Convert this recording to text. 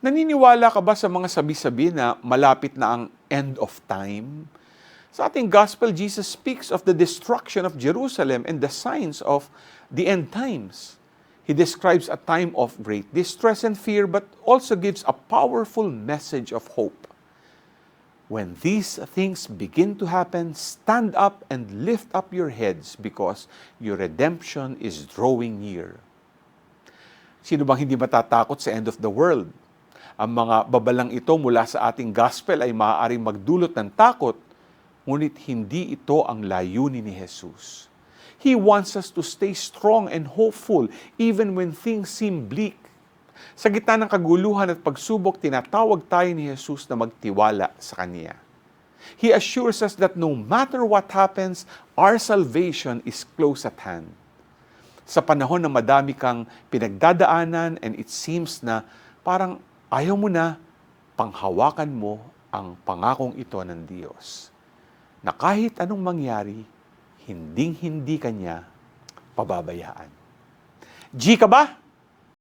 Naniniwala ka ba sa mga sabi-sabi na malapit na ang end of time? Sa ating gospel, Jesus speaks of the destruction of Jerusalem and the signs of the end times. He describes a time of great distress and fear, but also gives a powerful message of hope. When these things begin to happen, stand up and lift up your heads because your redemption is drawing near. Sino bang hindi matatakot sa end of the world? Ang mga babalang ito mula sa ating gospel ay maaaring magdulot ng takot, ngunit hindi ito ang layunin ni Jesus. He wants us to stay strong and hopeful even when things seem bleak. Sa gitna ng kaguluhan at pagsubok, tinatawag tayo ni Jesus na magtiwala sa Kanya. He assures us that no matter what happens, our salvation is close at hand. Sa panahon na madami kang pinagdadaanan and it seems na parang ayaw mo na, panghawakan mo ang pangakong ito ng Diyos na kahit anong mangyari, hinding-hindi Kanya pababayaan. G ka ba?